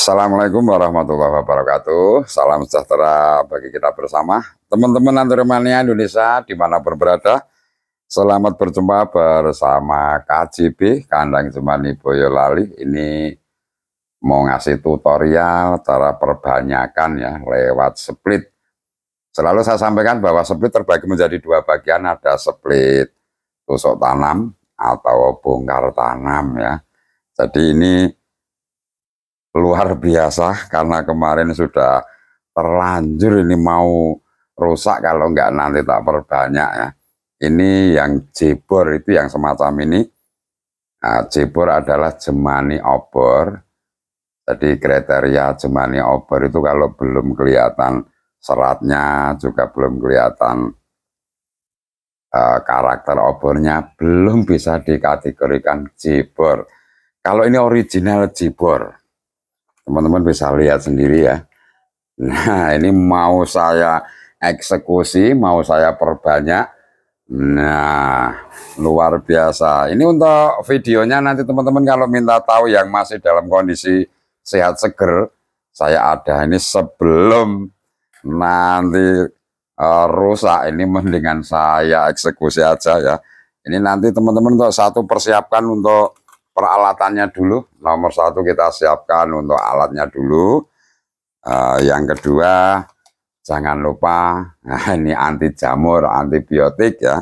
Assalamualaikum warahmatullahi wabarakatuh. Salam sejahtera bagi kita bersama. Teman-teman Anturmania Indonesia dimanapun berada, selamat berjumpa bersama KJB, Kandang Jemani Boyolali. Ini mau ngasih tutorial cara perbanyakan ya lewat split. Selalu saya sampaikan bahwa split terbagi menjadi dua bagian, ada split tusuk tanam atau bongkar tanam ya. Jadi ini luar biasa karena kemarin sudah terlanjur ini mau rusak kalau nggak nanti tak perbanyak ya. Ini yang jebor itu yang semacam ini. Nah, jebor adalah jemani obor. Jadi kriteria jemani obor itu kalau belum kelihatan seratnya, juga belum kelihatan karakter obornya, belum bisa dikategorikan jebor. Kalau ini original jebor, teman-teman bisa lihat sendiri ya. Nah, ini mau saya eksekusi, mau saya perbanyak. Nah, luar biasa. Ini untuk videonya nanti teman-teman kalau minta tahu yang masih dalam kondisi sehat seger, saya ada ini sebelum nanti rusak. Ini mendingan saya eksekusi aja ya. Ini nanti teman-teman untuk satu persiapkan untuk peralatannya dulu. Nomor satu kita siapkan untuk alatnya dulu. Yang kedua jangan lupa, nah ini anti jamur, antibiotik ya.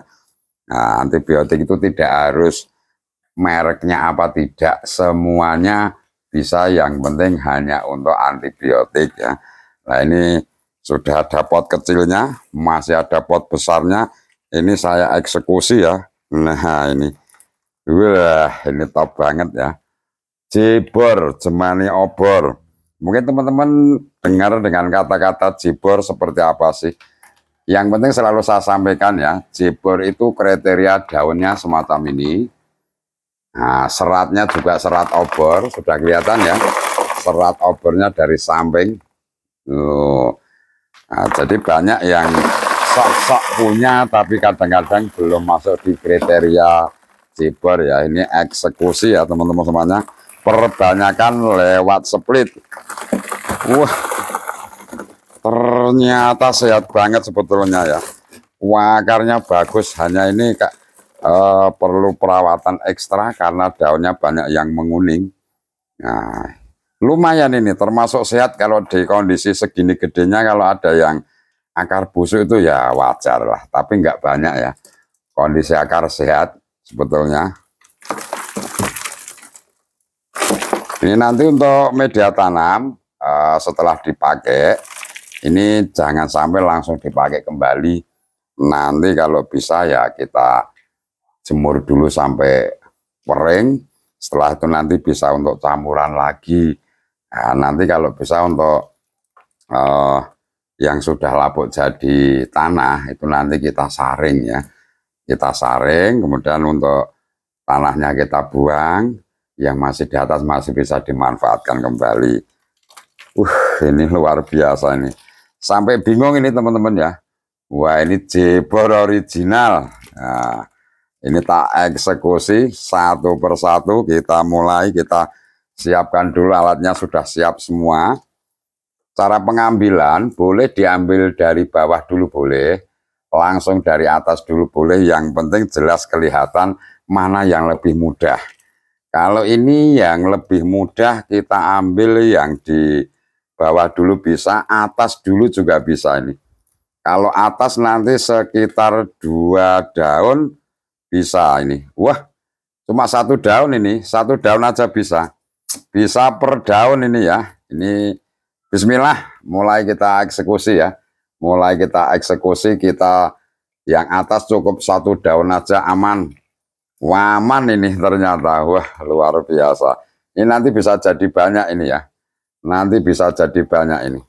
Nah, antibiotik itu tidak harus mereknya apa tidak, semuanya bisa, yang penting hanya untuk antibiotik ya. Nah, ini sudah ada pot kecilnya, masih ada pot besarnya. Ini saya eksekusi ya. Nah, ini wah, ini top banget ya. Jebor, jemani obor. Mungkin teman-teman dengar dengan kata-kata jebor seperti apa sih? Yang penting selalu saya sampaikan ya, jebor itu kriteria daunnya semacam ini. Nah, seratnya juga serat obor, sudah kelihatan ya. Serat obornya dari samping. Nah, jadi banyak yang sok-sok punya tapi kadang-kadang belum masuk di kriteria jebor ya. Ini eksekusi ya teman-teman semuanya, perbanyakan lewat split. Wah, ternyata sehat banget sebetulnya ya. Akarnya bagus, hanya ini perlu perawatan ekstra karena daunnya banyak yang menguning. Nah, lumayan ini termasuk sehat kalau di kondisi segini gedenya. Kalau ada yang akar busuk itu ya wajar lah, tapi nggak banyak ya. Kondisi akar sehat sebetulnya. Ini nanti untuk media tanam setelah dipakai, ini jangan sampai langsung dipakai kembali. Nanti kalau bisa ya kita jemur dulu sampai kering. Setelah itu nanti bisa untuk campuran lagi. Nah, nanti kalau bisa untuk yang sudah lapuk jadi tanah itu nanti kita saring ya. Kita saring, kemudian untuk tanahnya kita buang, yang masih di atas masih bisa dimanfaatkan kembali. Ini luar biasa ini. Sampai bingung ini teman-teman ya. Wah, ini jebor original. Nah, ini tak eksekusi satu persatu. Kita mulai, kita siapkan dulu alatnya, sudah siap semua. Cara pengambilan boleh diambil dari bawah dulu boleh, langsung dari atas dulu boleh. Yang penting jelas kelihatan mana yang lebih mudah. Kalau ini yang lebih mudah, kita ambil yang di bawah dulu bisa, atas dulu juga bisa ini. Kalau atas nanti sekitar 2 daun bisa ini. Wah, cuma 1 daun ini, 1 daun aja bisa. Bisa per daun ini ya. Ini bismillah, mulai kita eksekusi ya. Mulai kita eksekusi, kita yang atas cukup 1 daun aja aman. Waman ini ternyata, wah luar biasa. Ini nanti bisa jadi banyak ini ya. Nanti bisa jadi banyak ini.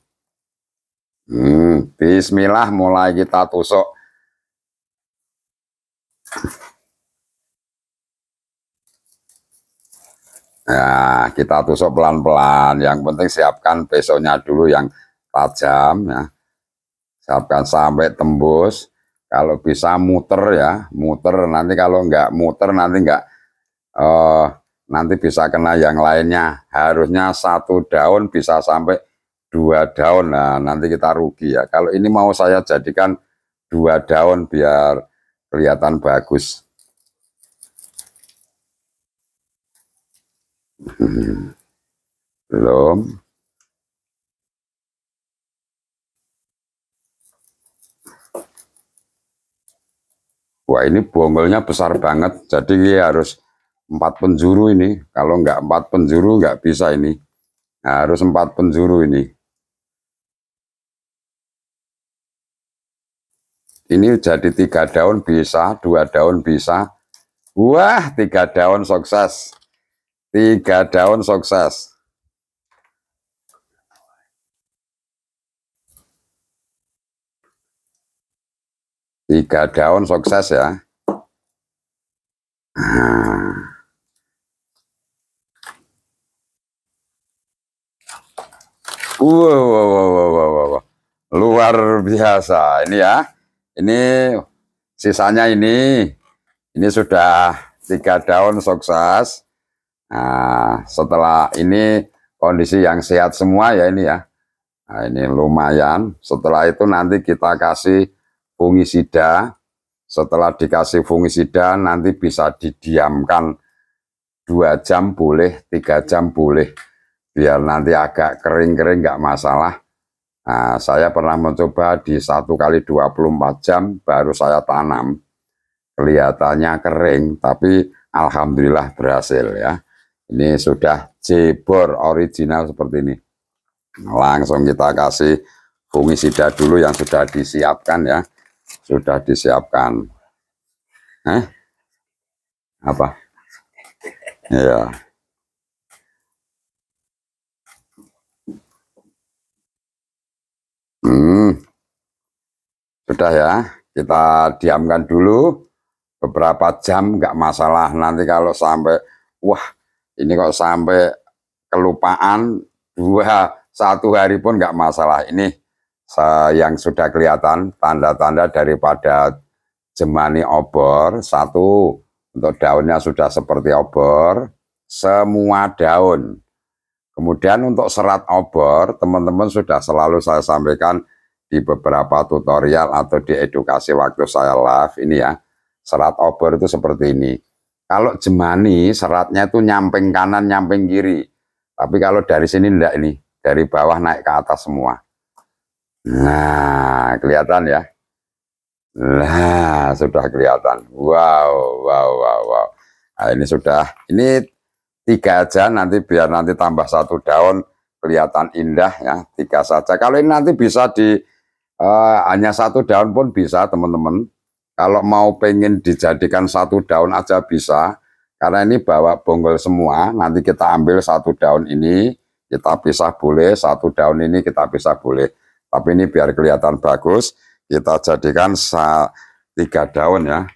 Bismillah, mulai kita tusuk. Nah, kita tusuk pelan-pelan. Yang penting siapkan besoknya dulu yang tajam ya. Siapkan sampai tembus. Kalau bisa muter ya, muter. Nanti kalau nggak muter nanti nggak nanti bisa kena yang lainnya. Harusnya 1 daun bisa sampai 2 daun. Nah, nanti kita rugi ya. Kalau ini mau saya jadikan 2 daun biar kelihatan bagus. Belum. Wah, ini bonggolnya besar banget, jadi harus 4 penjuru ini. Kalau nggak 4 penjuru nggak bisa ini. Harus 4 penjuru ini. Ini jadi 3 daun bisa, 2 daun bisa. Wah, 3 daun sukses. 3 daun sukses. 3 daun sukses ya. Wow. Luar biasa ini ya. Ini sisanya ini sudah 3 daun sukses. Nah, setelah ini kondisi yang sehat semua ya ini ya. Nah, ini lumayan. Setelah itu nanti kita kasih fungisida. Setelah dikasih fungisida nanti bisa didiamkan 2 jam boleh, 3 jam boleh. Biar nanti agak kering-kering nggak masalah. Nah, saya pernah mencoba di 1 kali 24 jam baru saya tanam. Kelihatannya kering, tapi alhamdulillah berhasil ya. Ini sudah jebor original seperti ini. Langsung kita kasih fungisida dulu yang sudah disiapkan ya. Sudah disiapkan. Apa? Ya. Sudah ya, kita diamkan dulu beberapa jam, nggak masalah. Nanti kalau sampai, wah ini kok sampai kelupaan 1 hari pun nggak masalah. Ini yang sudah kelihatan tanda-tanda daripada jemani obor. 1, untuk daunnya sudah seperti obor, semua daun. Kemudian untuk serat obor, teman-teman sudah selalu saya sampaikan di beberapa tutorial atau di edukasi waktu saya live ini ya. Serat obor itu seperti ini. Kalau jemani seratnya itu nyamping kanan, nyamping kiri. Tapi kalau dari sini enggak ini, dari bawah naik ke atas semua. Nah, kelihatan ya. Nah, sudah kelihatan. Wow. Nah, ini sudah, ini 3 aja, nanti biar nanti tambah 1 daun kelihatan indah ya. 3 saja. Kalau ini nanti bisa di hanya 1 daun pun bisa teman-teman. Kalau mau pengen dijadikan 1 daun aja bisa, karena ini bawa bonggol semua. Nanti kita ambil 1 daun ini kita pisah boleh, 1 daun ini kita pisah boleh. Tapi ini biar kelihatan bagus, kita jadikan 3 daun ya.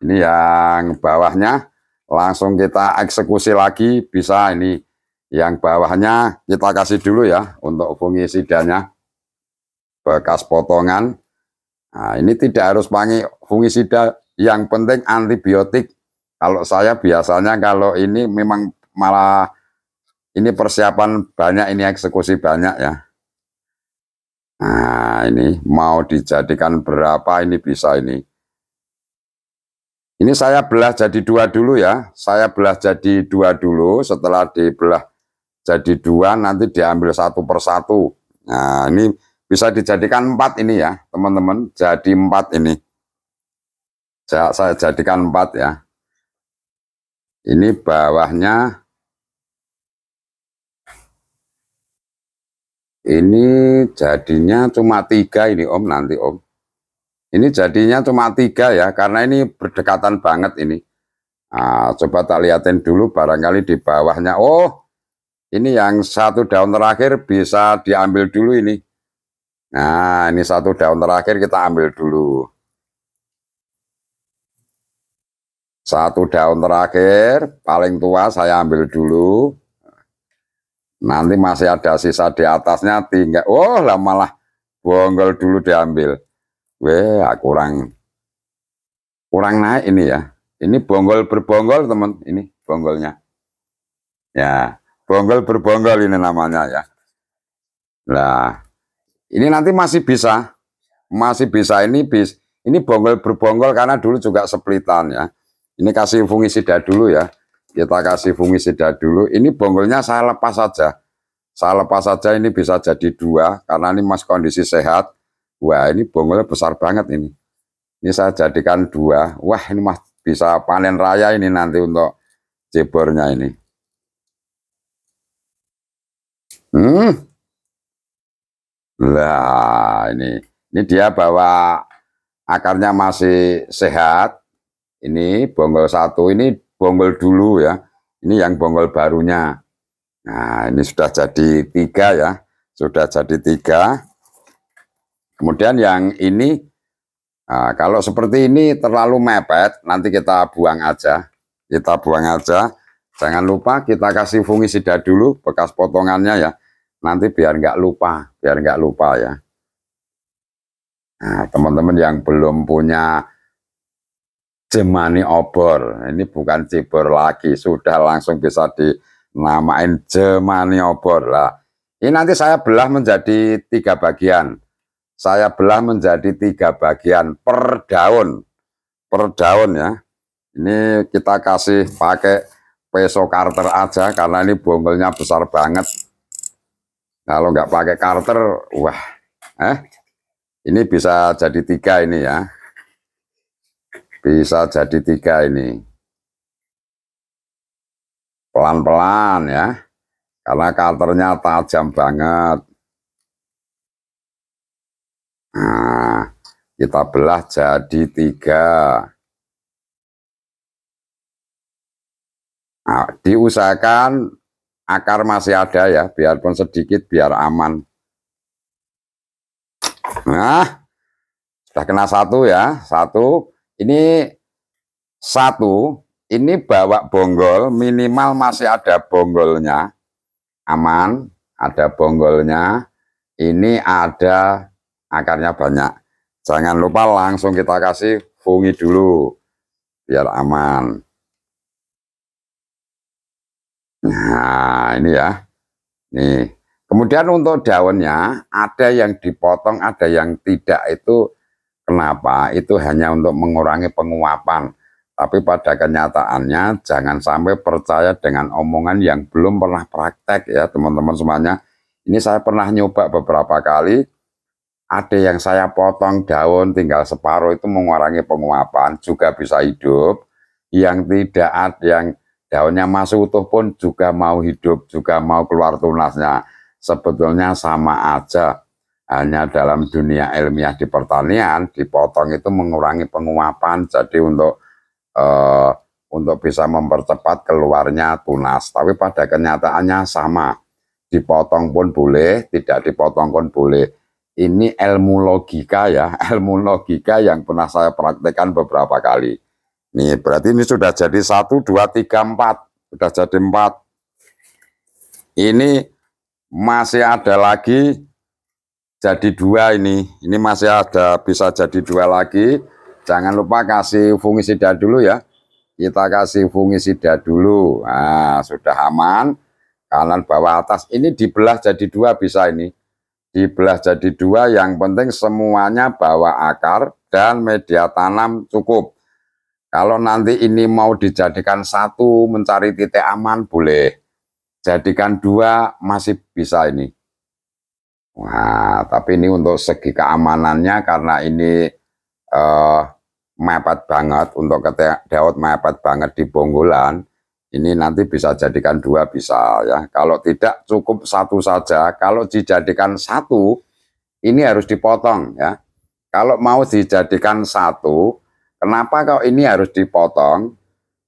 Ini yang bawahnya langsung kita eksekusi lagi, bisa ini. Yang bawahnya kita kasih dulu ya untuk fungisidanya. Bekas potongan. Nah, ini tidak harus pakai fungisida, yang penting antibiotik. Kalau saya biasanya kalau ini memang malah ini persiapan banyak, ini eksekusi banyak ya. Nah, ini mau dijadikan berapa ini bisa ini. Ini saya belah jadi 2 dulu ya. Saya belah jadi 2 dulu, setelah dibelah jadi 2 nanti diambil 1 per 1. Nah, ini bisa dijadikan 4 ini ya, teman-teman. Jadi 4 ini. Saya jadikan 4 ya. Ini bawahnya. Ini jadinya cuma 3 ini Om, nanti Om. Ini jadinya cuma 3 ya, karena ini berdekatan banget ini. Nah, coba tak liatin dulu barangkali di bawahnya. Oh, ini yang 1 daun terakhir bisa diambil dulu ini. Nah, ini 1 daun terakhir kita ambil dulu. 1 daun terakhir, paling tua saya ambil dulu. Nanti masih ada sisa di atasnya, tinggal, oh lah malah bonggol dulu diambil. Weh, kurang naik ini ya. Ini bonggol berbonggol teman, ini bonggolnya. Ya, bonggol berbonggol ini namanya ya. Nah, ini nanti masih bisa ini bonggol berbonggol karena dulu juga splitan ya. Ini kasih fungisida dulu ya. Kita kasih fungisida dulu. Ini bonggolnya saya lepas saja. Saya lepas saja ini bisa jadi 2 karena ini mas kondisi sehat. Wah, ini bonggolnya besar banget ini. Ini saya jadikan 2. Wah, ini mas bisa panen raya ini nanti untuk jebornya ini. Lah, ini dia bahwa akarnya masih sehat. Ini bonggol 1, ini bonggol dulu ya. Ini yang bonggol barunya. Nah, ini sudah jadi 3 ya. Sudah jadi 3. Kemudian yang ini, nah, kalau seperti ini terlalu mepet, nanti kita buang aja. Kita buang aja. Jangan lupa kita kasih fungisida dulu, bekas potongannya ya. Nanti biar nggak lupa ya. Nah, teman-teman yang belum punya jemani obor, ini bukan cibor lagi, sudah langsung bisa dinamain jemani obor lah. Ini nanti saya belah menjadi 3 bagian. Saya belah menjadi 3 bagian per daun ya. Ini kita kasih pakai peso karter aja karena ini bonggolnya besar banget. Kalau nggak pakai karter, wah, ini bisa jadi 3 ini ya. Bisa jadi 3 ini. Pelan-pelan ya. Karena karternya tajam banget. Nah, kita belah jadi 3. Nah, diusahakan akar masih ada ya, biarpun sedikit biar aman. Nah, sudah kena 1 ya, 1. Ini 1, ini bawa bonggol, minimal masih ada bonggolnya, aman, ada bonggolnya. Ini ada akarnya banyak. Jangan lupa langsung kita kasih fungi dulu, biar aman. Nah, ini ya. Nih. Kemudian untuk daunnya, ada yang dipotong, ada yang tidak. Itu kenapa? Itu hanya untuk mengurangi penguapan. Tapi pada kenyataannya, jangan sampai percaya dengan omongan yang belum pernah praktek ya, teman-teman semuanya. Ini saya pernah nyoba beberapa kali. Ada yang saya potong daun tinggal separuh itu mengurangi penguapan, juga bisa hidup. Yang tidak ada, yang daunnya masih utuh pun juga mau hidup, juga mau keluar tunasnya. Sebetulnya sama aja, hanya dalam dunia ilmiah di pertanian, dipotong itu mengurangi penguapan, jadi untuk bisa mempercepat keluarnya tunas. Tapi pada kenyataannya sama, dipotong pun boleh, tidak dipotong pun boleh. Ini ilmu logika ya, ilmu logika yang pernah saya praktekkan beberapa kali. Nih, berarti ini sudah jadi 1, 2, 3, 4. Sudah jadi 4. Ini masih ada lagi jadi 2 ini. Ini masih ada, bisa jadi 2 lagi. Jangan lupa kasih fungisida dulu ya. Kita kasih fungisida dulu. Nah, sudah aman. Kanan bawah atas. Ini dibelah jadi 2 bisa ini. Dibelah jadi 2, yang penting semuanya bawa akar dan media tanam cukup. Kalau nanti ini mau dijadikan 1 mencari titik aman boleh, jadikan 2 masih bisa ini. Wah, tapi ini untuk segi keamanannya karena ini mepet banget, untuk daun mepet banget di bonggolan. Ini nanti bisa jadikan 2 bisa ya. Kalau tidak cukup 1 saja. Kalau dijadikan 1, ini harus dipotong ya. Kalau mau dijadikan 1, kenapa kok ini harus dipotong?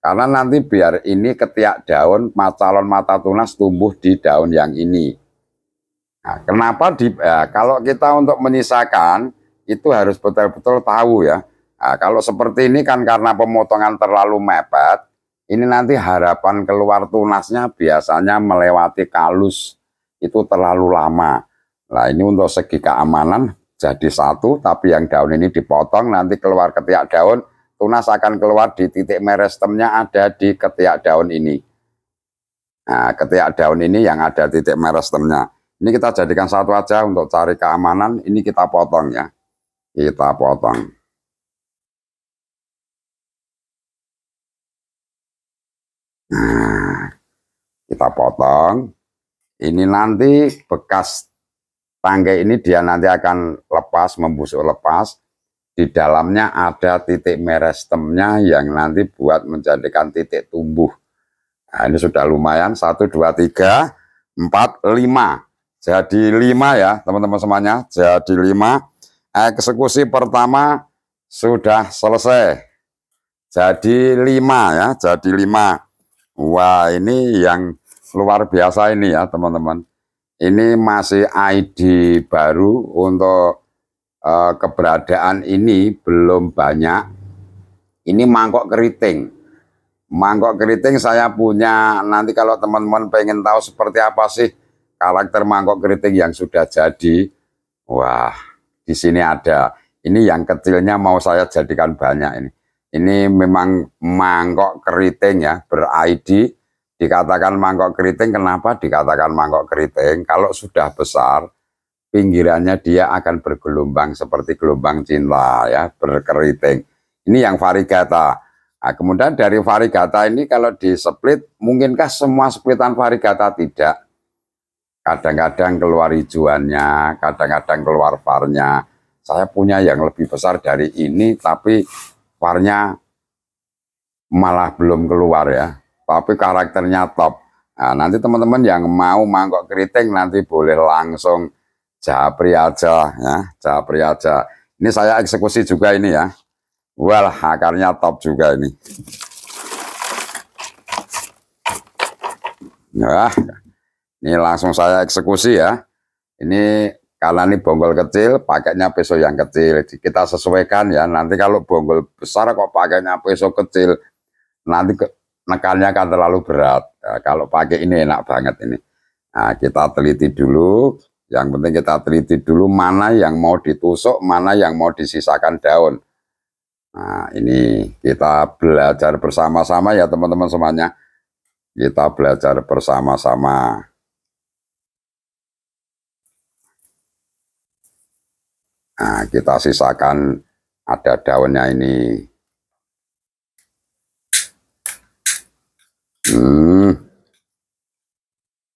Karena nanti biar ini ketiak daun calon mata tunas tumbuh di daun yang ini. Nah, kenapa kalau kita untuk menyisakan itu harus betul-betul tahu ya. Nah, kalau seperti ini kan karena pemotongan terlalu mepet. Ini nanti harapan keluar tunasnya biasanya melewati kalus, itu terlalu lama. Nah, ini untuk segi keamanan jadi 1, tapi yang daun ini dipotong, nanti keluar ketiak daun, tunas akan keluar di titik meristemnya ada di ketiak daun ini. Nah, ketiak daun ini yang ada titik meristemnya. Ini kita jadikan satu aja untuk cari keamanan. Ini kita potong ya. Kita potong. Nah, kita potong. Ini nanti bekas tangkai ini dia nanti akan lepas, membusuk lepas. Di dalamnya ada titik meristemnya yang nanti buat menjadikan titik tumbuh. Nah, ini sudah lumayan. 1, 2, 3, 4, 5. Jadi 5 ya teman-teman semuanya. Jadi 5. Eksekusi pertama sudah selesai. Jadi 5 ya. Jadi 5. Wah, ini yang luar biasa ini ya teman-teman. Ini masih ID baru untuk keberadaan ini belum banyak. Ini mangkok keriting. Mangkok keriting saya punya. Nanti kalau teman-teman pengen tahu seperti apa sih karakter mangkok keriting yang sudah jadi, wah, di sini ada. Ini yang kecilnya mau saya jadikan banyak ini. Ini memang mangkok keriting ya, ber-ID. Dikatakan mangkok keriting, kenapa dikatakan mangkok keriting? Kalau sudah besar, pinggirannya dia akan bergelombang seperti gelombang cinta ya, berkeriting. Ini yang variegata. Nah, kemudian dari variegata ini kalau di split, mungkinkah semua splitan variegata? Tidak. Kadang-kadang keluar hijauannya, kadang-kadang keluar varnya. Saya punya yang lebih besar dari ini, tapi varnya malah belum keluar ya. Tapi karakternya top. Nah, nanti teman-teman yang mau mangkok keriting nanti boleh langsung japri aja ya, japri aja. Ini saya eksekusi juga ini ya. Wah, akarnya top juga ini. Nah, ini langsung saya eksekusi ya. Ini karena ini bonggol kecil, pakainya peso yang kecil. Kita sesuaikan ya. Nanti kalau bonggol besar kok pakainya peso kecil, nanti nekannya akan terlalu berat. Ya, kalau pakai ini enak banget ini. Nah, kita teliti dulu. Yang penting kita teliti dulu mana yang mau ditusuk, mana yang mau disisakan daun. Nah, ini kita belajar bersama-sama ya teman-teman semuanya. Kita belajar bersama-sama. Nah, kita sisakan ada daunnya ini.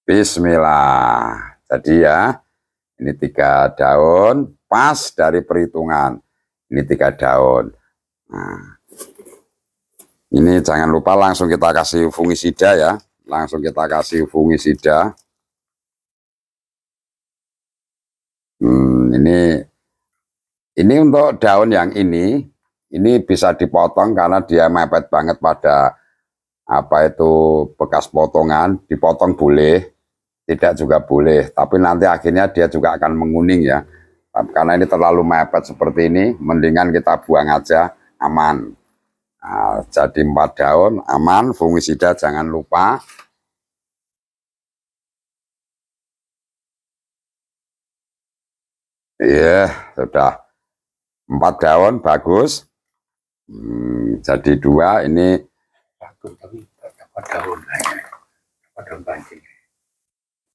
Bismillah. Jadi ya, ini 3 daun, pas dari perhitungan. Ini 3 daun. Nah, ini jangan lupa langsung kita kasih fungisida ya. Langsung kita kasih fungisida. Ini untuk daun yang ini bisa dipotong karena dia mepet banget pada apa itu bekas potongan. Dipotong boleh, tidak juga boleh. Tapi nanti akhirnya dia juga akan menguning ya. Karena ini terlalu mepet seperti ini, mendingan kita buang aja, aman. Nah, jadi 4 daun aman, fungisida jangan lupa. Iya, sudah 4 daun bagus. Jadi 2 ini bagus, tapi berapa daun?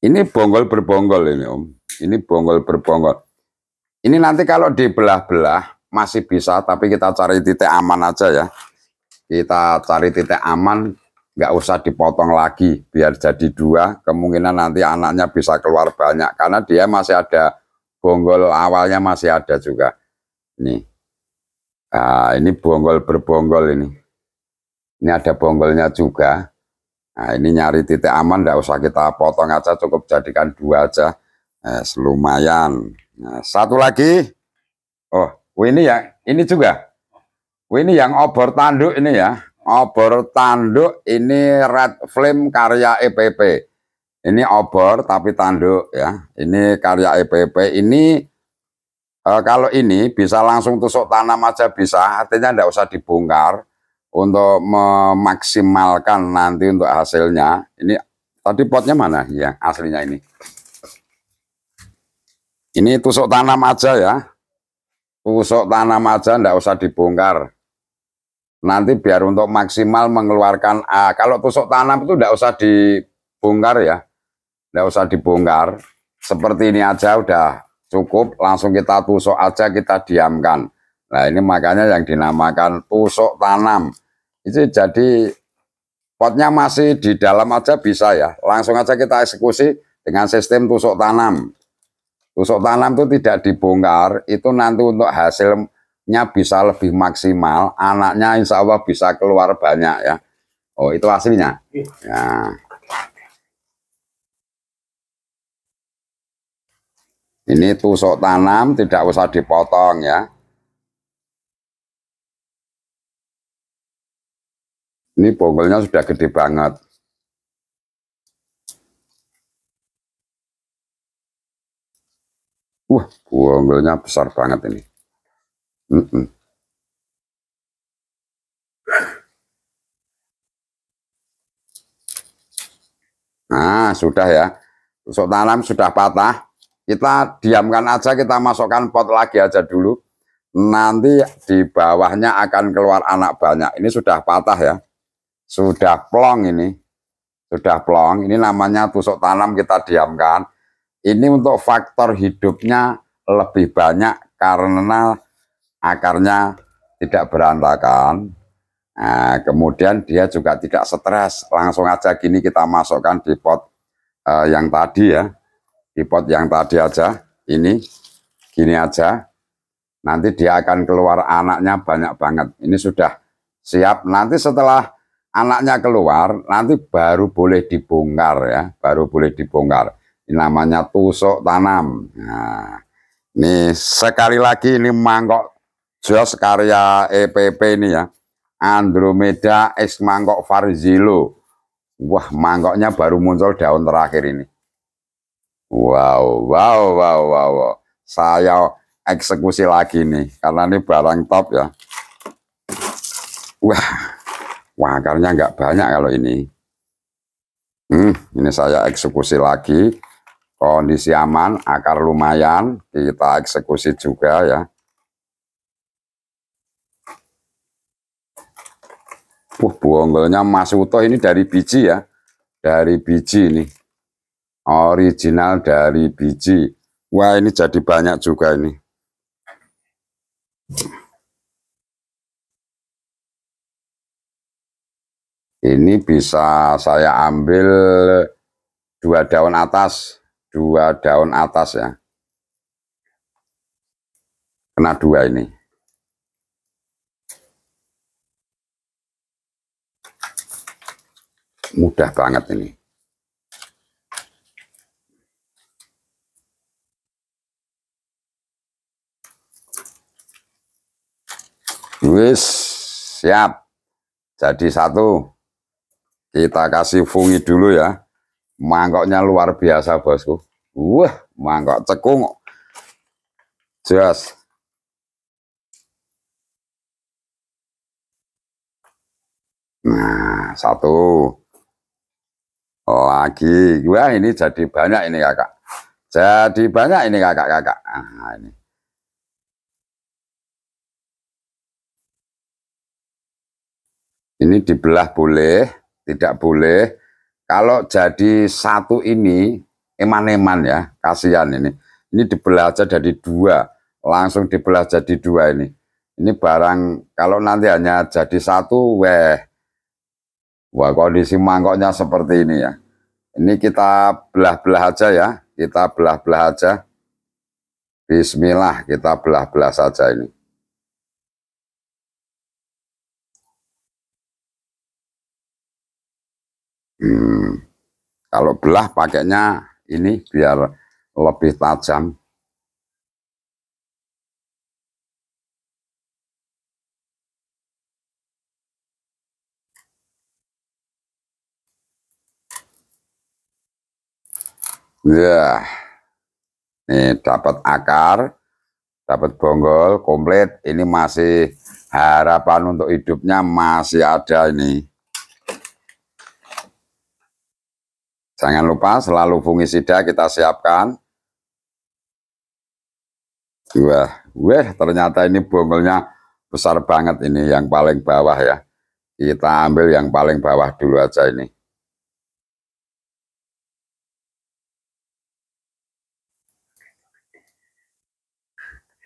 Ini bonggol berbonggol ini Om. Ini bonggol berbonggol. Ini nanti kalau dibelah-belah masih bisa, tapi kita cari titik aman aja ya. Kita cari titik aman, nggak usah dipotong lagi, biar jadi 2. Kemungkinan nanti anaknya bisa keluar banyak, karena dia masih ada bonggol awalnya masih ada juga. Nih, nah, ini bonggol berbonggol ini. Ini ada bonggolnya juga. Nah, ini nyari titik aman, nggak usah kita potong aja, cukup jadikan 2 aja. Lumayan. Nah, 1 lagi. Oh, ini ya, ini juga. Ini yang obor tanduk ini ya. Obor tanduk ini Red Flame karya EPP. Ini obor tapi tanduk ya. Ini karya EPP. Ini kalau ini bisa langsung tusuk tanam aja bisa. Artinya enggak usah dibongkar untuk memaksimalkan nanti untuk hasilnya. Ini tadi potnya mana yang aslinya ini? Ini tusuk tanam aja ya. Tusuk tanam aja enggak usah dibongkar. Nanti biar untuk maksimal mengeluarkan kalau tusuk tanam itu enggak usah dibongkar ya, nggak usah dibongkar. Seperti ini aja udah cukup, langsung kita tusuk aja, kita diamkan. Nah ini makanya yang dinamakan tusuk tanam. Itu jadi potnya masih di dalam aja bisa ya, langsung aja kita eksekusi dengan sistem tusuk tanam. Tusuk tanam itu tidak dibongkar, itu nanti untuk hasilnya bisa lebih maksimal, anaknya insya Allah bisa keluar banyak ya. Oh itu aslinya ya. Ini tusuk tanam, tidak usah dipotong ya. Ini bonggolnya sudah gede banget. Bonggolnya besar banget ini. Nah, sudah ya. Tusuk tanam sudah patah. Kita diamkan aja, kita masukkan pot lagi aja dulu. Nanti di bawahnya akan keluar anak banyak. Ini sudah patah ya. Sudah plong ini. Sudah plong. Ini namanya tusuk tanam, kita diamkan. Ini untuk faktor hidupnya lebih banyak karena akarnya tidak berantakan. Nah, kemudian dia juga tidak stres. Langsung aja gini kita masukkan di pot yang tadi ya. Di pot yang tadi aja. Ini gini aja. Nanti dia akan keluar anaknya banyak banget. Ini sudah siap. Nanti setelah anaknya keluar, nanti baru boleh dibongkar ya. Baru boleh dibongkar. Ini namanya tusuk tanam. Nah, ini sekali lagi ini mangkok jos karya EPP ini ya. Andromeda X mangkok Farzilo. Wah, mangkoknya baru muncul daun terakhir ini. Wow. Saya eksekusi lagi nih, karena ini barang top ya. Wah, akarnya nggak banyak kalau ini. Ini saya eksekusi lagi. Kondisi aman, akar lumayan, kita eksekusi juga ya. Bonggolnya masih utuh, ini dari biji ya. Dari biji ini. Original dari biji. Wah, ini jadi banyak juga ini. Ini bisa saya ambil 2 daun atas. 2 daun atas ya. Kena 2 ini. Mudah banget ini. Wis, siap. Jadi 1. Kita kasih fungi dulu ya. Mangkoknya luar biasa bosku. Wah, mangkok cekung. Jos. Nah, 1. Lagi. Wah, ini jadi banyak ini kakak. Jadi banyak ini kakak-kakak. Nah, ini. Ini dibelah boleh, tidak boleh. Kalau jadi 1 ini eman-eman ya, kasihan ini. Ini dibelah aja jadi 2, langsung dibelah jadi 2 ini. Ini barang kalau nanti hanya jadi 1, wah kondisi mangkoknya seperti ini ya. Ini kita belah-belah aja ya, kita belah-belah aja. Bismillah, kita belah-belah saja ini. Kalau belah pakainya ini biar lebih tajam. Ya, ini dapat akar, dapat bonggol komplit. Ini masih harapan untuk hidupnya masih ada ini. Jangan lupa selalu fungisida kita siapkan. Wah, ternyata ini bonggolnya besar banget ini, yang paling bawah ya. Kita ambil yang paling bawah dulu aja ini.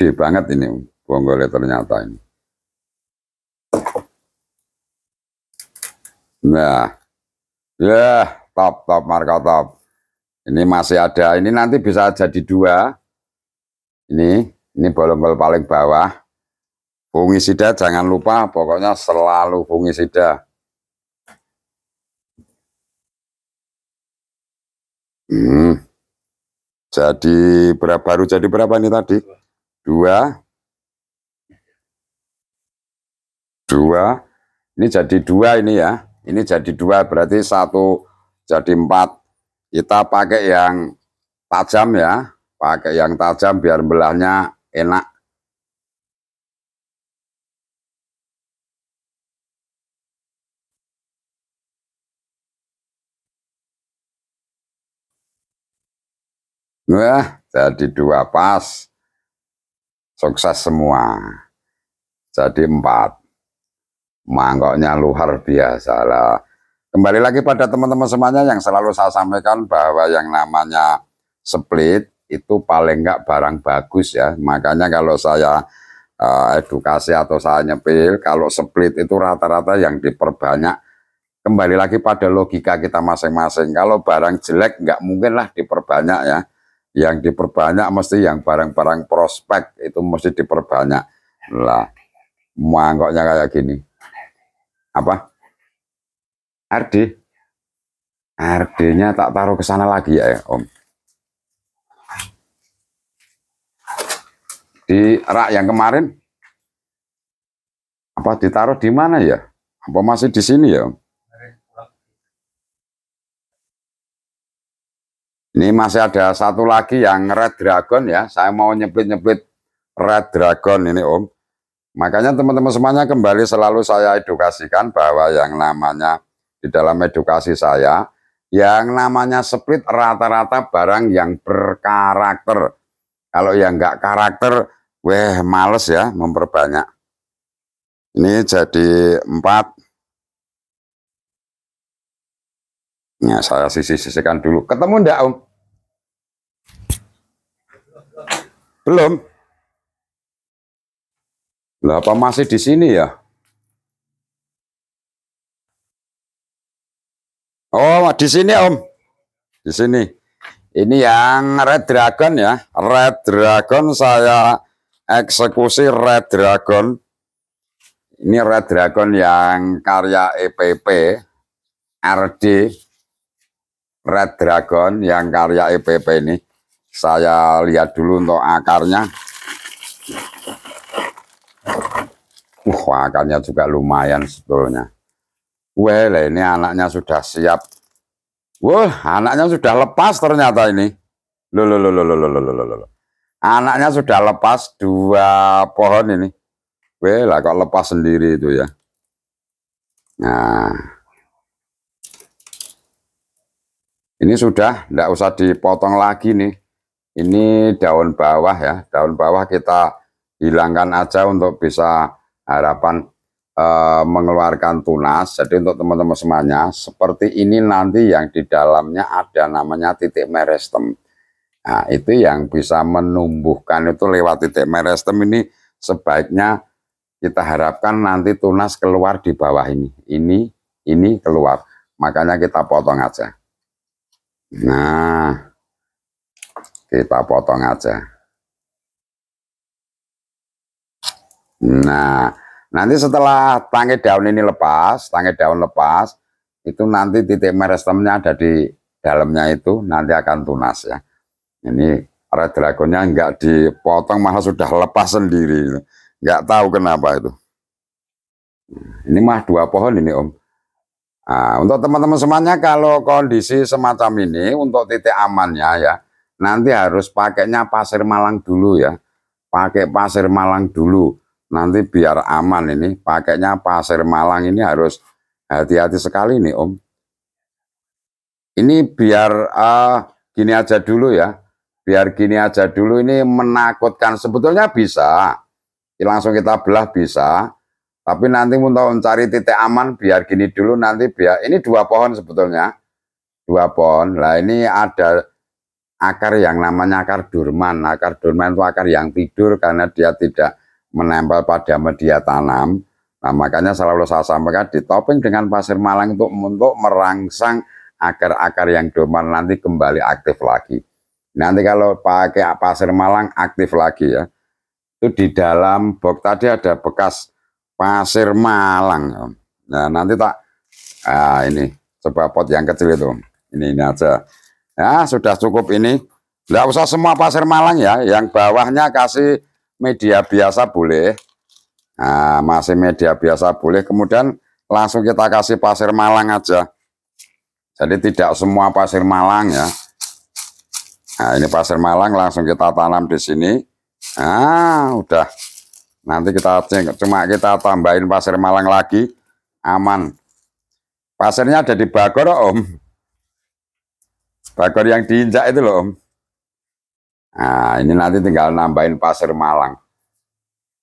gede banget ini bonggolnya ternyata ini. Nah, ya top marka top. Ini masih ada, ini nanti bisa jadi 2. Ini bolong-bolong paling bawah. Fungisida jangan lupa, pokoknya selalu fungisida. Jadi baru jadi berapa ini tadi? 2. Ini jadi 2 ini ya. Ini jadi 2 berarti 1 jadi 4. Kita pakai yang tajam ya. Pakai yang tajam biar belahnya enak. Wah, jadi 2 pas. Sukses semua. Jadi 4. Mangkoknya luar biasa lah. Kembali lagi pada teman-teman semuanya yang selalu saya sampaikan bahwa yang namanya split itu paling enggak barang bagus ya. Makanya kalau saya edukasi atau saya nyepil, kalau split itu rata-rata yang diperbanyak. Kembali lagi pada logika kita masing-masing. Kalau barang jelek nggak mungkin lah diperbanyak ya. Yang diperbanyak mesti yang barang-barang prospek itu mesti diperbanyak. Lah, mangkoknya kayak gini. Apa? RD. RD-nya tak taruh ke sana lagi ya, Om. Di rak yang kemarin apa ditaruh di mana ya? Apa masih di sini ya, Om? Ini masih ada 1 lagi yang Red Dragon ya. Saya mau nyebut-nyebut Red Dragon ini, Om. Makanya teman-teman semuanya kembali selalu saya edukasikan bahwa yang namanya di dalam edukasi saya, yang namanya split rata-rata barang yang berkarakter. Kalau yang nggak karakter, males ya memperbanyak. Ini jadi 4. Nah, saya sisih-sisihkan dulu. Ketemu enggak, Om? Belum? Lah, apa masih di sini ya? Oh, di sini, Om. Di sini. Ini yang Red Dragon ya. Red Dragon saya eksekusi Red Dragon. Ini Red Dragon yang karya EPP. RD. Red Dragon yang karya EPP ini. Saya lihat dulu untuk akarnya. Akarnya juga lumayan sebetulnya. Well, ini anaknya sudah siap. Wah, anaknya sudah lepas ternyata ini. Loh. Anaknya sudah lepas 2 pohon ini. Lah kok lepas sendiri itu ya. Nah. Ini sudah, enggak usah dipotong lagi nih. Ini daun bawah ya. Daun bawah kita hilangkan aja untuk bisa harapan mengeluarkan tunas. Jadi untuk teman-teman semuanya, seperti ini nanti yang di dalamnya ada namanya titik meristem. Nah, itu yang bisa menumbuhkan itu lewat titik meristem ini sebaiknya kita harapkan nanti tunas keluar di bawah ini. Ini keluar. Makanya kita potong aja. Nah, kita potong aja. Nah, nanti setelah tangkai daun ini lepas, itu nanti titik meristemnya ada di dalamnya itu, nanti akan tunas ya. Ini Red Dragonnya enggak dipotong, malah sudah lepas sendiri. Enggak tahu kenapa itu. Ini mah 2 pohon ini, Om. Nah, untuk teman-teman semuanya kalau kondisi semacam ini, untuk titik amannya ya, nanti harus pakainya pasir malang dulu ya. Pakai pasir malang dulu. Nanti biar aman ini, pakainya pasir malang ini harus hati-hati sekali nih, Om. Ini biar gini aja dulu ya. Biar gini aja dulu, ini menakutkan. Sebetulnya bisa. Langsung kita belah bisa. Tapi nanti untuk mencari titik aman biar gini dulu, nanti biar ini 2 pohon sebetulnya. 2 pohon. Lah ini ada akar yang namanya akar durman. Akar durman itu akar yang tidur karena dia tidak menempel pada media tanam. Nah, makanya selalu saya sampaikan ditoping dengan pasir malang untuk merangsang akar-akar yang dorman nanti kembali aktif lagi. Nanti kalau pakai pasir malang aktif lagi ya. Itu di dalam box tadi ada bekas pasir malang. Nah, nanti ini coba pot yang kecil itu. Ini aja. Ya, sudah cukup ini. Nggak usah semua pasir malang ya. Yang bawahnya kasih media biasa boleh. Nah, masih media biasa boleh. Kemudian langsung kita kasih pasir malang aja. Jadi tidak semua pasir malang ya. Nah, ini pasir malang langsung kita tanam di sini. Nah, udah. Nanti cuma kita tambahin pasir malang lagi. Aman. Pasirnya ada di bagor, Om. Bagor yang diinjak itu loh, Om. Nah, ini nanti tinggal nambahin pasir malang.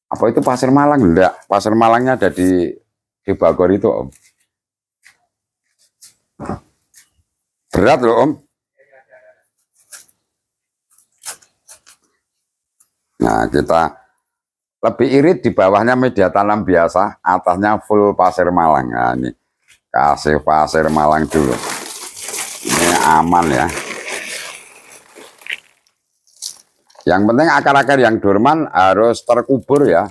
Apa itu pasir malang? Enggak, pasir malangnya ada di bagor itu, Om. Berat loh, Om. Nah, kita lebih irit di bawahnya media tanam biasa, atasnya full pasir malang. Nah, ini kasih pasir malang dulu. Ini aman ya. Yang penting akar-akar yang dorman harus terkubur ya.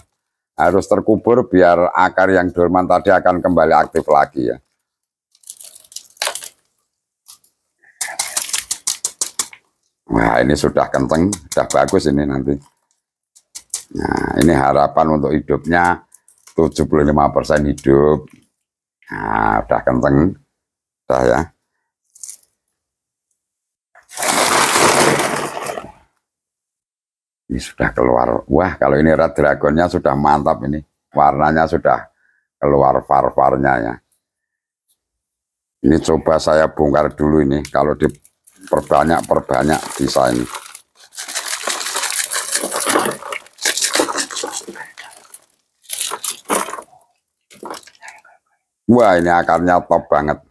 Harus terkubur biar akar yang dorman tadi akan kembali aktif lagi ya. Nah, ini sudah kenceng, sudah bagus ini nanti. Nah, ini harapan untuk hidupnya 75% hidup. Nah, udah kenceng. Udah ya. Ini sudah keluar. Wah, kalau ini red dragonnya sudah mantap ini. Warnanya sudah keluar var-varnya ya. Ini coba saya bongkar dulu ini. Kalau diperbanyak bisa ini. Wah, ini akarnya top banget.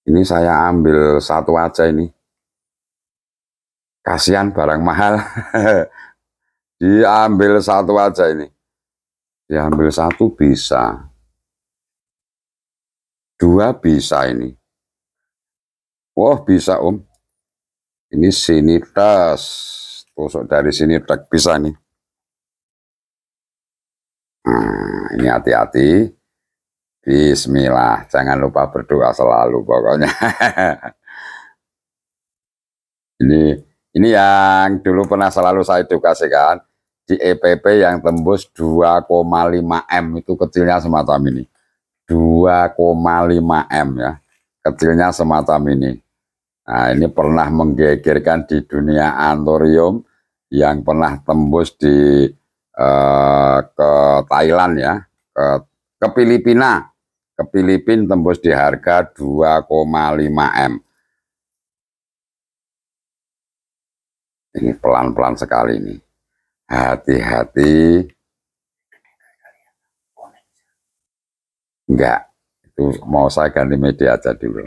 Ini saya ambil satu aja ini. Kasihan barang mahal. Diambil satu aja ini. Diambil satu bisa. Dua bisa ini. Wah, bisa, Om. Ini sini tes. Tusuk dari sini tek bisa nih. Nah, ini hati-hati. Bismillah, jangan lupa berdoa selalu pokoknya. ini yang dulu pernah selalu saya edukasikan di EPP yang tembus 2,5 M itu kecilnya semacam ini. 2,5 M ya. Kecilnya semacam ini. Nah, ini pernah menggegerkan di dunia antorium yang pernah tembus ke Thailand ya, ke Filipina. Ke Filipina tembus di harga 2,5 M. Ini pelan-pelan sekali nih. Hati-hati. Enggak, itu mau saya ganti media aja dulu.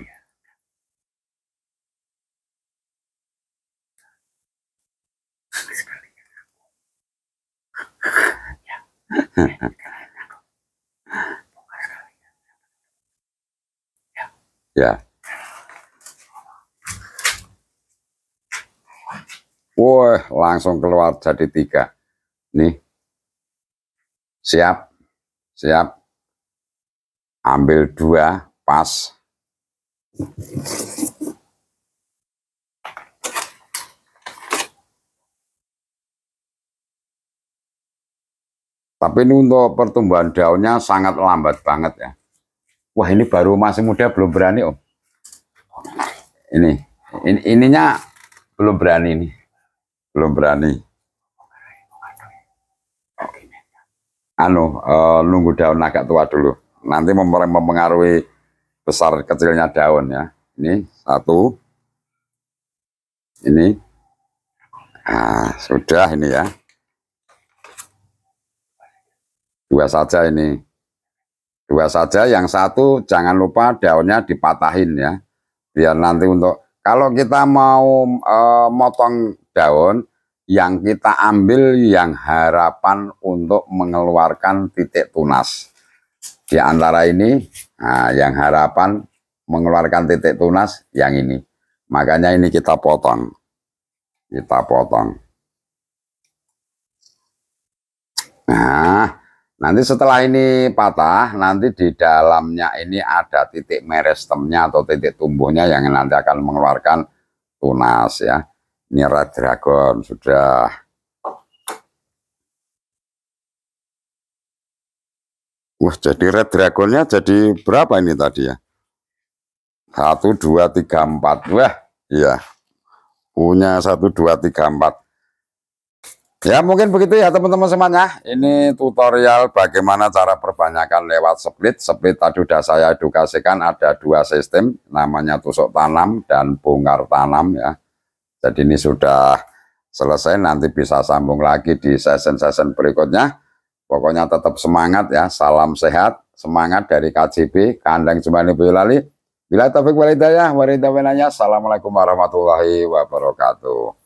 Ya. Wah, langsung keluar jadi 3. Nih. Siap. Siap. Ambil 2, pas. Tapi ini untuk pertumbuhan daunnya sangat lambat banget ya. Wah, ini baru masih muda belum berani, Om. Ininya belum berani nih. Belum berani. Nunggu daun agak tua dulu. Nanti mempengaruhi besar kecilnya daun ya. Ini 1. Ini. Nah, sudah ini ya. 2 saja ini. Dua saja, yang satu jangan lupa daunnya dipatahin ya. Biar nanti kalau kita mau motong daun, yang kita ambil yang harapan untuk mengeluarkan titik tunas. Di antara ini, nah, yang harapan mengeluarkan titik tunas yang ini. Makanya ini kita potong. Kita potong. Nah, nanti setelah ini patah, nanti di dalamnya ini ada titik meristemnya atau titik tumbuhnya yang nanti akan mengeluarkan tunas ya. Ini red dragon sudah. Wah, jadi red dragonnya jadi berapa ini tadi ya? 1, 2, 3, 4. Wah, iya. Punya 1, 2, 3, 4. Ya mungkin begitu ya teman-teman semuanya. Ini tutorial bagaimana cara perbanyakan lewat split. Split tadi sudah saya edukasikan, ada 2 sistem, namanya tusuk tanam dan bongkar tanam ya. Jadi ini sudah selesai, nanti bisa sambung lagi di session-session berikutnya. Pokoknya tetap semangat ya, salam sehat, semangat dari KJB, Kandang Jemani Boyolali. Bila taufik walhidayah, waridawinanya, assalamualaikum warahmatullahi wabarakatuh.